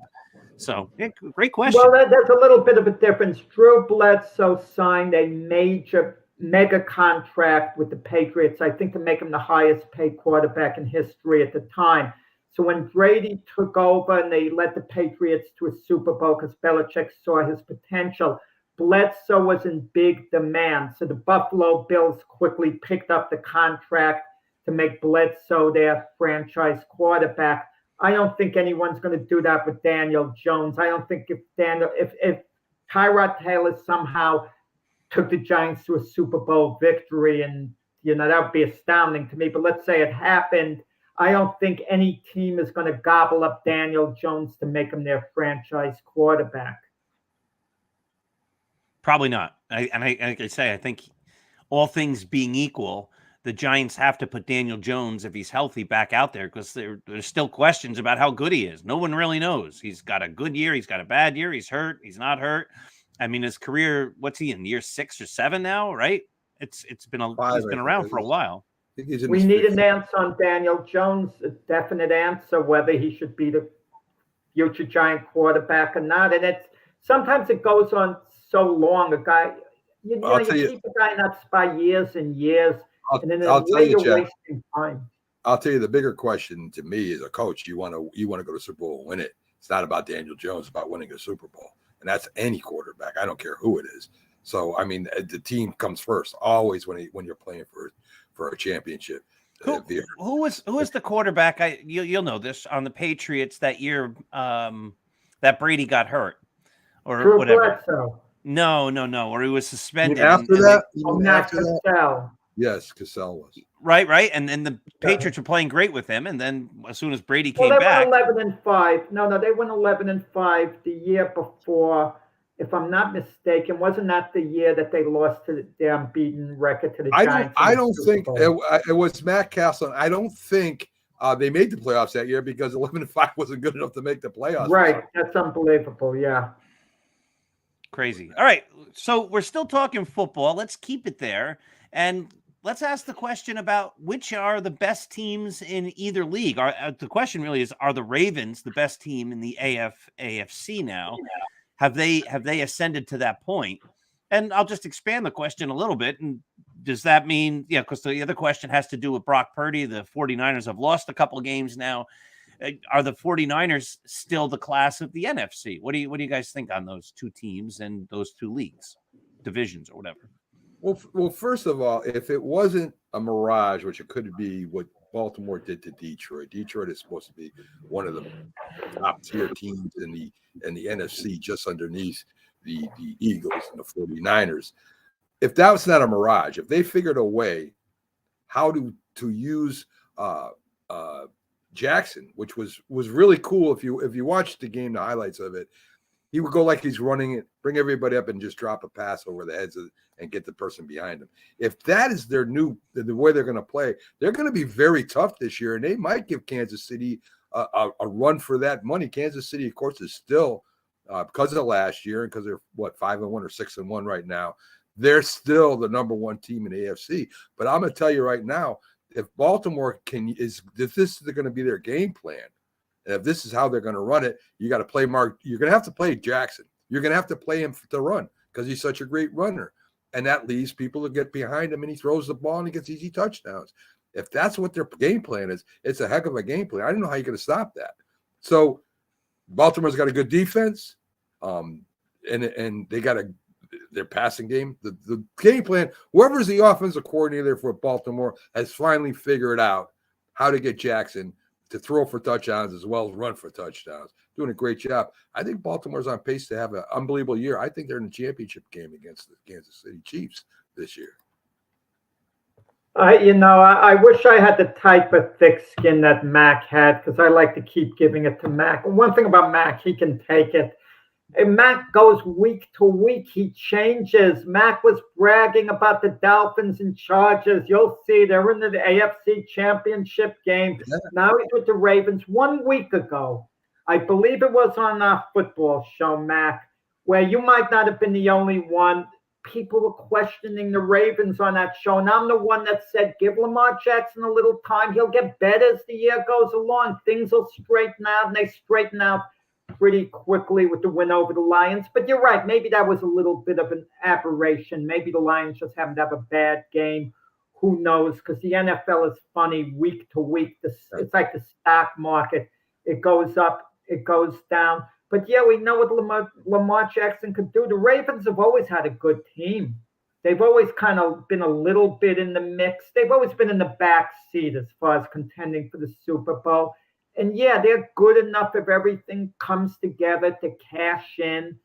So, yeah, great question. Well, there's a little bit of a difference. Drew Bledsoe signed a mega contract with the Patriots, I think, to make him the highest paid quarterback in history at the time. So when Brady took over and they led the Patriots to a Super Bowl because Belichick saw his potential, Bledsoe was in big demand. So the Buffalo Bills quickly picked up the contract to make Bledsoe their franchise quarterback. I don't think anyone's going to do that with Daniel Jones. I don't think if Tyrod Taylor somehow took the Giants to a Super Bowl victory, and that would be astounding to me. But let's say it happened, I don't think any team is going to gobble up Daniel Jones to make him their franchise quarterback. Probably not. Like I say, I think all things being equal, the Giants have to put Daniel Jones, if he's healthy, back out there because there's still questions about how good he is. No one really knows. He's got a good year. He's got a bad year. He's hurt. He's not hurt. I mean, his career, what's he in, year 6 or 7 now, right? He's been around for a while. We need an answer on Daniel Jones, a definite answer, whether he should be the future Giant quarterback or not. And sometimes it goes on so long. A guy, you keep a guy in that spot years and years, and then I'll tell you, you're Chad, wasting time. I'll tell you the bigger question to me as a coach, you want to go to the Super Bowl and win it. It's not about Daniel Jones, it's about winning a Super Bowl. And that's any quarterback. I don't care who it is. So, I mean, the team comes first always when you're playing for a championship. Who was the quarterback? You'll know this on the Patriots that year that Brady got hurt or Drew whatever. Bledsoe. No, or he was suspended. After that. Yes, Cassell was. Right. And then the Patriots were playing great with him. And then as soon as Brady came they back. went 11-5. No, they went 11-5 the year before. If I'm not mistaken, wasn't that the year that they lost to the unbeaten record to the Giants? I don't think it was Matt Castle. I don't think they made the playoffs that year because 11-5 wasn't good enough to make the playoffs. Right. That's unbelievable. Yeah. Crazy. All right. So we're still talking football. Let's keep it there. And let's ask the question about which are the best teams in either league. The question really is, are the Ravens the best team in the AFC now? Have they ascended to that point? And I'll just expand the question a little bit. And does that mean, because the other question has to do with Brock Purdy. The 49ers have lost a couple of games now. Are the 49ers still the class of the NFC? What do you guys think on those two teams and those two leagues, divisions or whatever? Well, first of all, if it wasn't a mirage, which it could be what Baltimore did to Detroit. Detroit is supposed to be one of the top tier teams in the NFC, just underneath the Eagles and the 49ers. If that was not a mirage, if they figured a way how to use Jackson, which was really cool. If you watched the game, the highlights of it, he would go like he's running it, bring everybody up and just drop a pass over the heads and get the person behind him. If that is the way they're going to play, they're going to be very tough this year, and they might give Kansas City a run for that money. Kansas City, of course, is still because of last year and because they're 5-1 or 6-1 right now. They're still the number one team in the AFC. But I'm going to tell you right now, if Baltimore if this is going to be their game plan, and if this is how they're going to run it, you got to play Mark. You're going to have to play Jackson. You're going to have to play him to run because he's such a great runner. And that leaves people to get behind him, and he throws the ball and he gets easy touchdowns. If that's what their game plan is, it's a heck of a game plan. I don't know how you're going to stop that. So Baltimore's got a good defense, and they got their passing game. The game plan, whoever's the offensive coordinator for Baltimore has finally figured out how to get Jackson to throw for touchdowns as well as run for touchdowns. Doing a great job. I think Baltimore's on pace to have an unbelievable year. I think they're in the championship game against the Kansas City Chiefs this year. I wish I had the type of thick skin that Mac had because I like to keep giving it to Mac. One thing about Mac, he can take it. And Mac goes week to week. He changes. Mac was bragging about the Dolphins and Chargers. You'll see they're in the AFC Championship game. Yeah. Now he's with the Ravens. 1 week ago, I believe it was on our football show, Mac, where you might not have been the only one. People were questioning the Ravens on that show. And I'm the one that said, give Lamar Jackson a little time. He'll get better as the year goes along. Things will straighten out, and they straighten out pretty quickly with the win over the Lions. But you're right. Maybe that was a little bit of an aberration. Maybe the Lions just happened to have a bad game. Who knows? Because the NFL is funny week to week. It's like the stock market. It goes up, it goes down. But, yeah, we know what Lamar Jackson could do. The Ravens have always had a good team. They've always kind of been a little bit in the mix. They've always been in the back seat as far as contending for the Super Bowl. And, yeah, they're good enough if everything comes together to cash in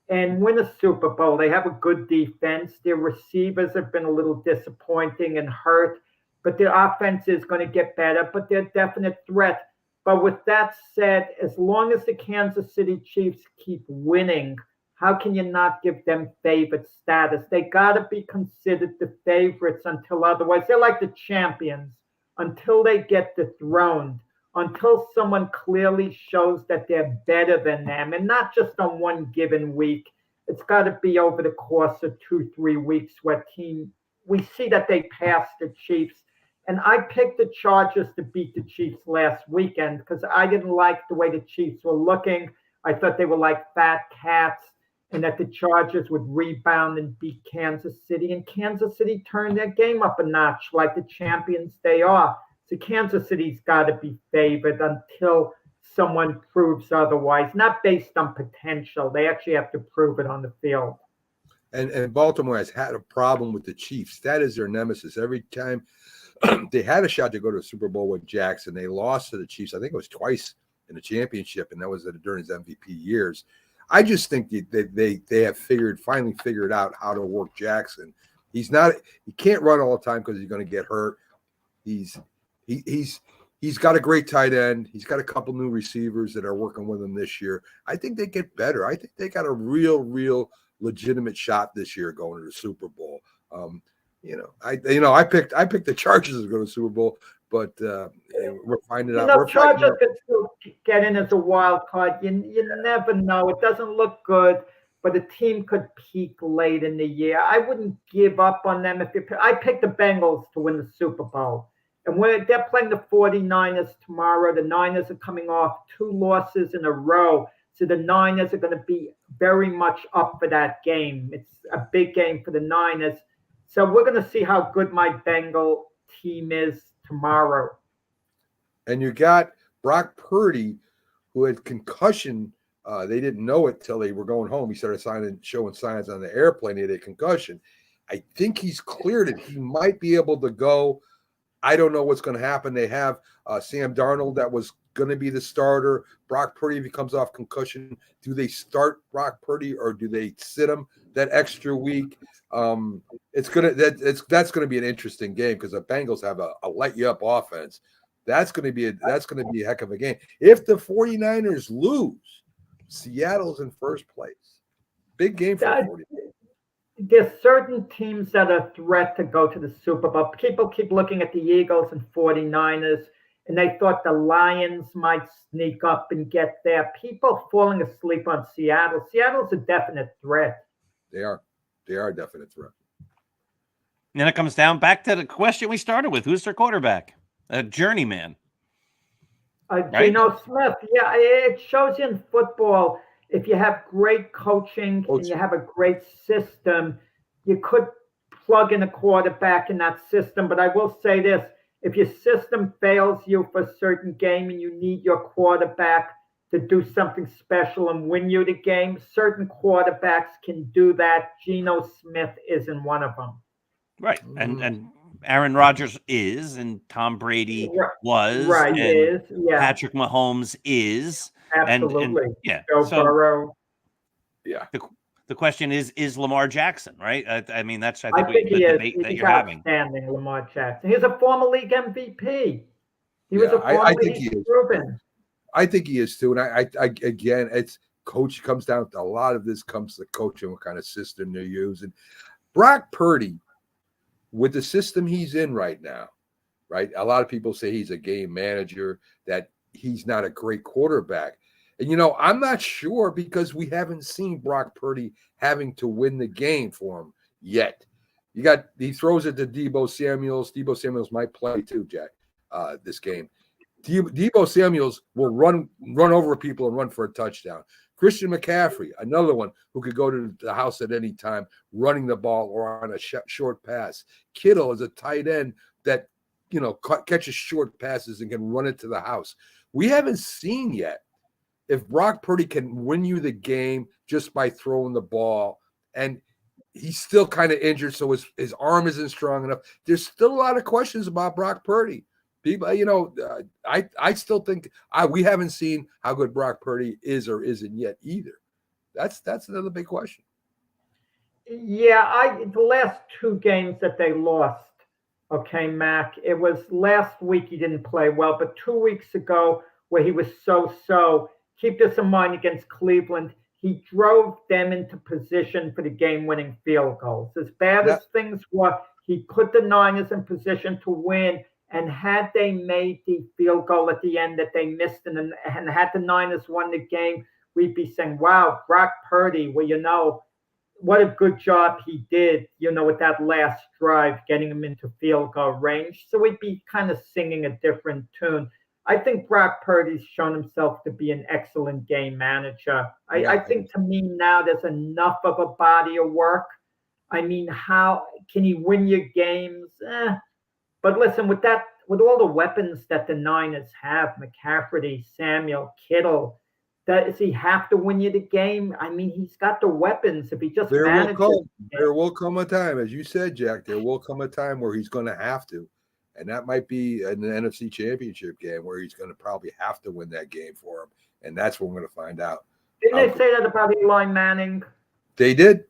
and win a Super Bowl. They have a good defense. Their receivers have been a little disappointing and hurt, but their offense is going to get better, but they're a definite threat. But with that said, as long as the Kansas City Chiefs keep winning How can you not give them favorite status? They got to be considered the favorites until otherwise. They're like the champions until they get dethroned, until someone clearly shows that they're better than them, and not just on one given week. It's got to be over the course of 2-3 weeks where we see that they passed the Chiefs. And I picked the Chargers to beat the Chiefs last weekend because I didn't like the way the Chiefs were looking. I thought they were like fat cats and that the Chargers would rebound and beat Kansas City. And Kansas City turned their game up a notch like the champions they are. So Kansas City's got to be favored until someone proves otherwise, not based on potential. They actually have to prove it on the field. And Baltimore has had a problem with the Chiefs. That is their nemesis. Every time they had a shot to go to the Super Bowl with Jackson, they lost to the Chiefs. I think it was twice in the championship, and that was during his MVP years. I just think they have finally figured out how to work Jackson. He can't run all the time because he's going to get hurt. He's got a great tight end. He's got a couple new receivers that are working with him this year. I think they get better. I think they got a real legitimate shot this year going to the Super Bowl. I picked the Chargers to go to the Super Bowl, but we're finding out. Chargers could still get in as a wild card. You never know. It doesn't look good, but a team could peak late in the year. I wouldn't give up on them. I picked the Bengals to win the Super Bowl. And they're playing the 49ers tomorrow. The Niners are coming off 2 losses in a row. So the Niners are going to be very much up for that game. It's a big game for the Niners. So we're going to see how good my Bengal team is tomorrow. And you got Brock Purdy, who had concussion. They didn't know it till they were going home. He started showing signs on the airplane. He had a concussion. I think he's cleared it. He might be able to go. I don't know what's going to happen. They have Sam Darnold that was going to be the starter. Brock Purdy, if he comes off concussion, do they start Brock Purdy or do they sit him that extra week? That's going to be an interesting game because the Bengals have a light you up offense. That's going to be a heck of a game. If the 49ers lose, Seattle's in first place. Big game for the 49ers. There's certain teams that are a threat to go to the Super Bowl. People keep looking at the Eagles and 49ers, and they thought the Lions might sneak up and get there. People falling asleep on Seattle. Seattle's a definite threat. They are. They are a definite threat. And then it comes down back to the question we started with. Who's their quarterback? A journeyman. Right? Geno Smith. Yeah, it shows you in football. If you have great coaching and you have a great system, you could plug in a quarterback in that system. But I will say this, if your system fails you for a certain game and you need your quarterback to do something special and win you the game, certain quarterbacks can do that. Geno Smith isn't one of them. Right. And Aaron Rodgers is, and Tom Brady was. Right, and is. Yeah. Patrick Mahomes is. Absolutely. And yeah. Joe Burrow. Yeah. The question is Lamar Jackson, right? I mean, that's, I think the debate that you're having. Outstanding, Lamar Jackson. He's a former league MVP. He was a former league proven. I think he is too. And I again, it's coach comes down to a lot of this comes to coaching, what kind of system they're using. Brock Purdy, with the system he's in right now, right? A lot of people say he's a game manager, that he's not a great quarterback. And, I'm not sure because we haven't seen Brock Purdy having to win the game for him yet. He throws it to Deebo Samuels. Deebo Samuels might play too, Jack, this game. Deebo Samuels will run over people and run for a touchdown. Christian McCaffrey, another one who could go to the house at any time, running the ball or on a short pass. Kittle is a tight end that, catches short passes and can run it to the house. We haven't seen yet if Brock Purdy can win you the game just by throwing the ball, and he's still kind of injured, so his arm isn't strong enough. There's still a lot of questions about Brock Purdy. People, I still think we haven't seen how good Brock Purdy is or isn't yet either. That's another big question. Yeah, the last 2 games that they lost, okay, Mac, it was last week he didn't play well, but 2 weeks ago where he was so-so, keep this in mind against Cleveland, he drove them into position for the game-winning field goals. As bad Yeah. as things were, he put the Niners in position to win. And had they made the field goal at the end that they missed, and had the Niners won the game, we'd be saying, wow, Brock Purdy, well, what a good job he did, with that last drive, getting him into field goal range. So we'd be kind of singing a different tune. I think Brock Purdy's shown himself to be an excellent game manager. I think to me now there's enough of a body of work. I mean, how can he win your games? But listen, with all the weapons that the Niners have, McCaffrey, Samuel, Kittle, does he have to win you the game? I mean, he's got the weapons if he just manages. There will come a time, as you said, Jack, there will come a time where he's going to have to. And that might be an NFC Championship game where he's going to probably have to win that game for him. And that's what we're going to find out. Didn't they say that about Eli Manning? They did.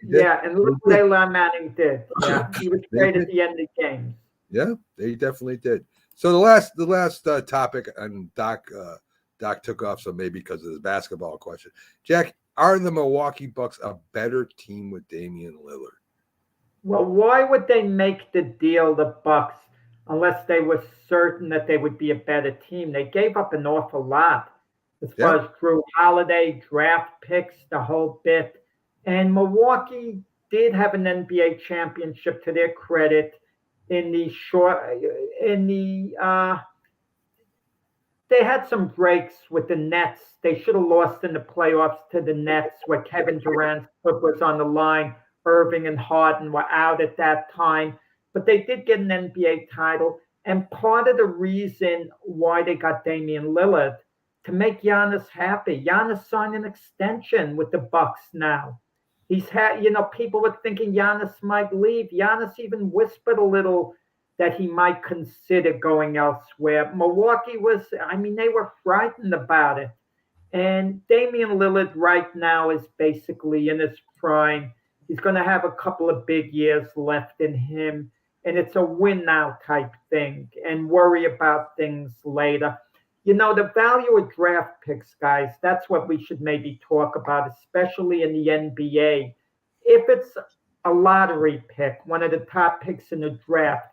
Yeah, and look what Eli Manning did. Yeah, he was great at the end of games. Yeah, they definitely did. So the last topic, and Doc took off, so maybe because of the basketball question. Jack, are the Milwaukee Bucks a better team with Damian Lillard? Well, why would they make the deal, the Bucks, unless they were certain that they would be a better team? They gave up an awful lot as far as Drew Holiday, draft picks, the whole bit. And Milwaukee did have an NBA championship to their credit. They had some breaks with the Nets. They should have lost in the playoffs to the Nets where Kevin Durant's foot was on the line. Irving and Harden were out at that time. But they did get an NBA title. And part of the reason why they got Damian Lillard, to make Giannis happy. Giannis signed an extension with the Bucks now. He's had, people were thinking Giannis might leave. Giannis even whispered a little that he might consider going elsewhere. Milwaukee they were frightened about it. And Damian Lillard right now is basically in his prime. He's going to have a couple of big years left in him. And it's a win now type thing and worry about things later. The value of draft picks, guys, that's what we should maybe talk about, especially in the NBA. If it's a lottery pick, one of the top picks in the draft,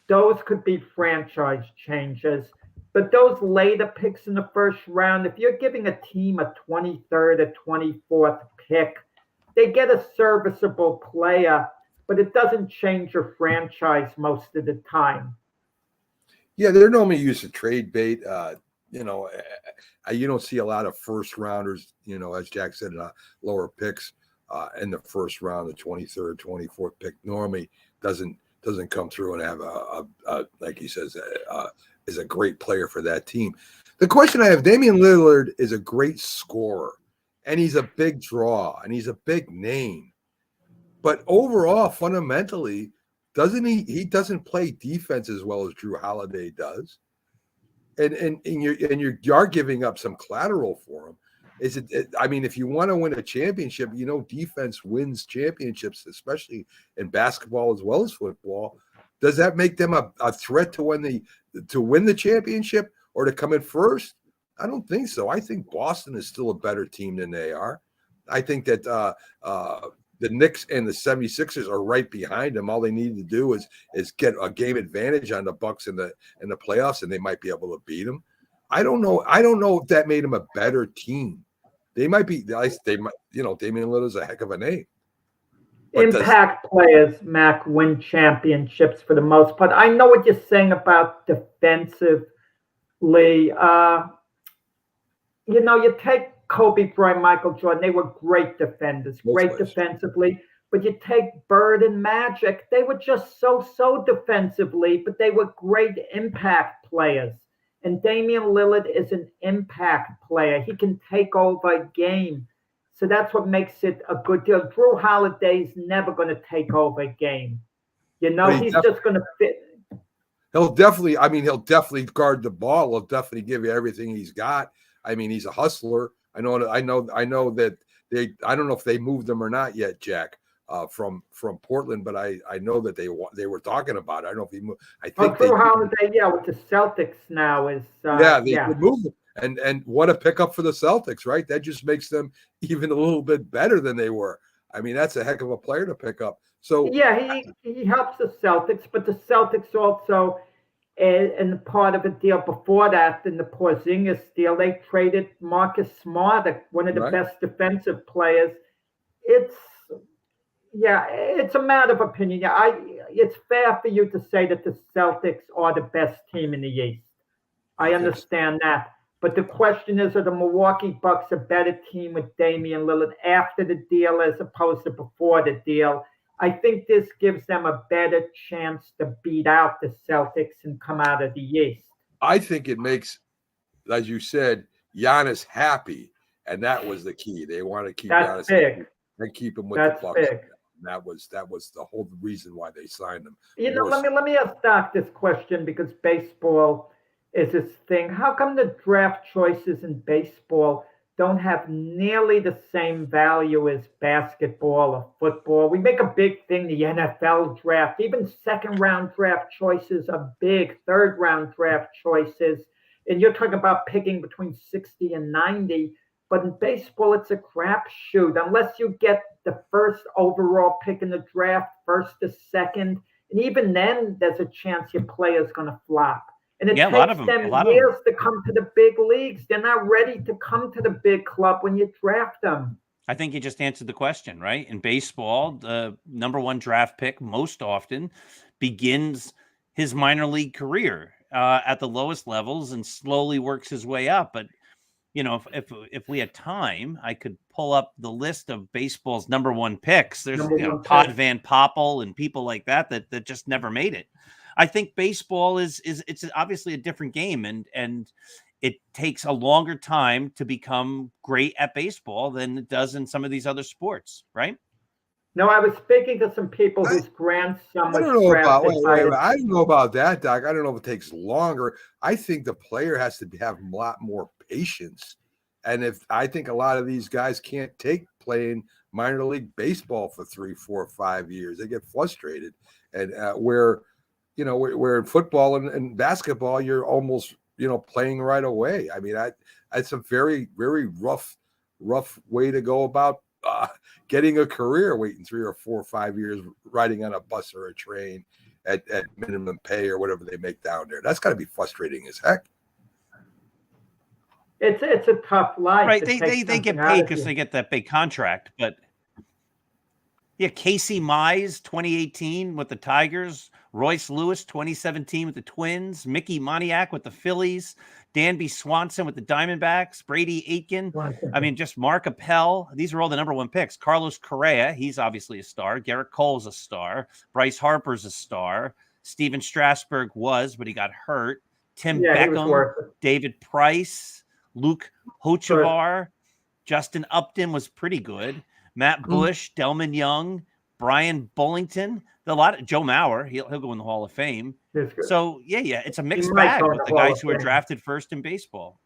those could be franchise changes. But those later picks in the first round, if you're giving a team a 23rd or 24th pick, they get a serviceable player, but it doesn't change your franchise most of the time. Yeah, they're normally used to trade bait. You don't see a lot of first rounders, as Jack said, lower picks in the first round. The 23rd, 24th pick normally doesn't come through and have a like he says, is a great player for that team. The question I have, Damian Lillard is a great scorer, and he's a big draw, and he's a big name. But overall, fundamentally, he doesn't play defense as well as Drew Holiday does. And you're giving up some collateral for him. If you want to win a championship, defense wins championships, especially in basketball as well as football. Does that make them a threat to win the championship or to come in first? I don't think so. I think Boston is still a better team than they are. I think that the Knicks and the 76ers are right behind them. All they need to do is get a game advantage on the Bucks in the playoffs, and they might be able to beat them. I don't know if that made them a better team. They might be. They might. Damian Lillard's a heck of a name. But Impact players, Mac, win championships for the most part. I know what you're saying about defensively. You take Kobe Bryant, Michael Jordan, they were great defenders, great defensively. But you take Bird and Magic, they were just so defensively, but they were great impact players. And Damian Lillard is an impact player. He can take over a game. So that's what makes it a good deal. Drew Holiday's never going to take over a game. He's just going to fit. He'll definitely guard the ball. He'll definitely give you everything he's got. He's a hustler. I know that I don't know if they moved him or not yet, Jack, from Portland, but I know that they were talking about it. I don't know if he moved. I think Drew Holiday, with the Celtics now is they moved him. And what a pickup for the Celtics, right? That just makes them even a little bit better than they were. I mean, that's a heck of a player to pick up. So yeah, he helps the Celtics, but the Celtics also, and part of the deal before that, in the Porzingis deal, they traded Marcus Smart, one of the right. best defensive players. It's Yeah, it's a matter of opinion. Yeah, it's fair for you to say that the Celtics are the best team in the East. I think so. understand that. But the question is, are the Milwaukee Bucks a better team with Damian Lillard after the deal as opposed to before the deal? I think this gives them a better chance to beat out the Celtics and come out of the East. I think it makes, as you said, Giannis happy, and that was the key. They want to keep That's Giannis big. happy and keep him with That's the Bucks. big. And that was the whole reason why they signed him. Let me ask Doc this question because baseball is this thing. How come the draft choices in baseball don't have nearly the same value as basketball or football? We make a big thing, the NFL draft, even second round draft choices are big, third round draft choices. And you're talking about picking between 60 and 90. But in baseball, it's a crapshoot. Unless you get the first overall pick in the draft, first to second, and even then, there's a chance your player's going to flop. And it Yeah, a lot takes of them. them years to come to the big leagues. They're not ready to come to the big club when you draft them. I think you just answered the question, right? In baseball, the number one draft pick most often begins his minor league career at the lowest levels and slowly works his way up. But you know, if we had time, I could pull up the list of baseball's number one picks. There's Todd Van Poppel and people like that just never made it. I think baseball is it's obviously a different game, and it takes a longer time to become great at baseball than it does in some of these other sports, right? No, I was speaking to some people whose grandson was drafted. I don't know about that, Doc. I don't know if it takes longer. I think the player has to have a lot more patience. And I think a lot of these guys can't take playing minor league baseball for 3, 4, 5 years. They get frustrated. And where in football and basketball, you're almost, playing right away. I mean, it's a very, very rough way to go about getting a career, waiting 3 or 4 or 5 years, riding on a bus or a train at minimum pay or whatever they make down there. That's got to be frustrating as heck. It's a tough life. Right. They get paid because they get that big contract. But yeah, Casey Mize, 2018 with the Tigers, Royce Lewis, 2017 with the Twins, Mickey Moniak with the Phillies, Danby Swanson with the Diamondbacks, Brady Aitken. I mean, just Mark Appel. These are all the number one picks. Carlos Correa, he's obviously a star. Garrett Cole's a star. Bryce Harper's a star. Steven Strasburg was, but he got hurt. Tim Beckham, David Price, Luke Hochevar, Justin Upton was pretty good. Matt Bush, Delman Young, Brian Bullington, Joe Mauer, he'll go in the Hall of Fame. So yeah, it's a mixed bag with the guys who are drafted first in baseball.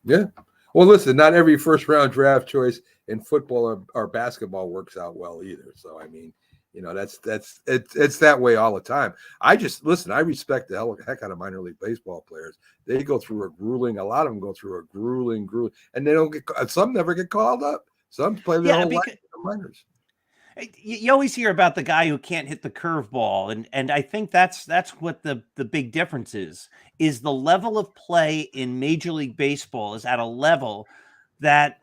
Yeah. Well, listen, not every first round draft choice in football or basketball works out well either. So I mean, it's that way all the time. I respect the heck out of minor league baseball players. They go through a lot of them go through a grueling, and they don't some never get called up. Some play their whole life in the minors. You always hear about the guy who can't hit the curveball, and I think that's what the big difference is the level of play in Major League Baseball is at a level that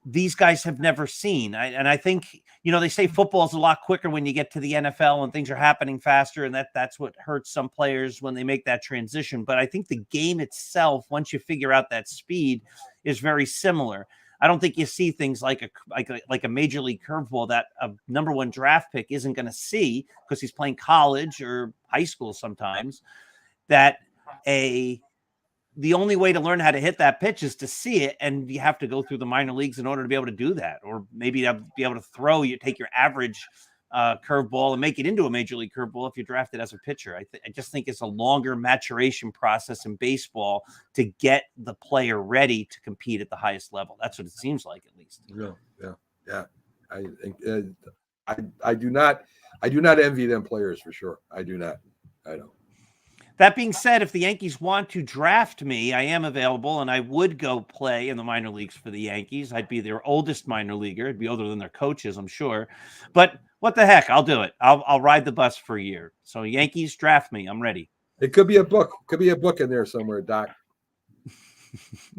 these guys have never seen. And I think, they say football is a lot quicker when you get to the NFL and things are happening faster, and that's what hurts some players when they make that transition. But I think the game itself, once you figure out that speed, is very similar. I don't think you see things like a major league curveball that a number one draft pick isn't going to see because he's playing college or high school sometimes. The only way to learn how to hit that pitch is to see it, and you have to go through the minor leagues in order to be able to do that, or maybe to be able to take your average curveball and make it into a major league curveball if you're drafted as a pitcher. I just think it's a longer maturation process in baseball to get the player ready to compete at the highest level. That's what it seems like, at least. Yeah. I do not envy them players for sure. I do not. I don't. That being said, if the Yankees want to draft me, I am available, and I would go play in the minor leagues for the Yankees. I'd be their oldest minor leaguer. I'd be older than their coaches, I'm sure. But what the heck? I'll do it. I'll ride the bus for a year. So Yankees, draft me. I'm ready. It could be a book. Could be a book in there somewhere, Doc.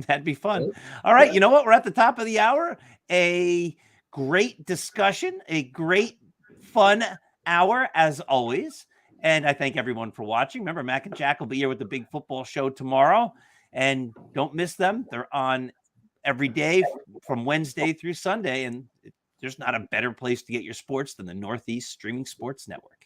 That'd be fun. All right. You know what? We're at the top of the hour. A great discussion, a great fun hour as always. And I thank everyone for watching. Remember, Mac and Jack will be here with the Big Football Show tomorrow. And don't miss them. They're on every day from Wednesday through Sunday. And there's not a better place to get your sports than the Northeast Streaming Sports Network.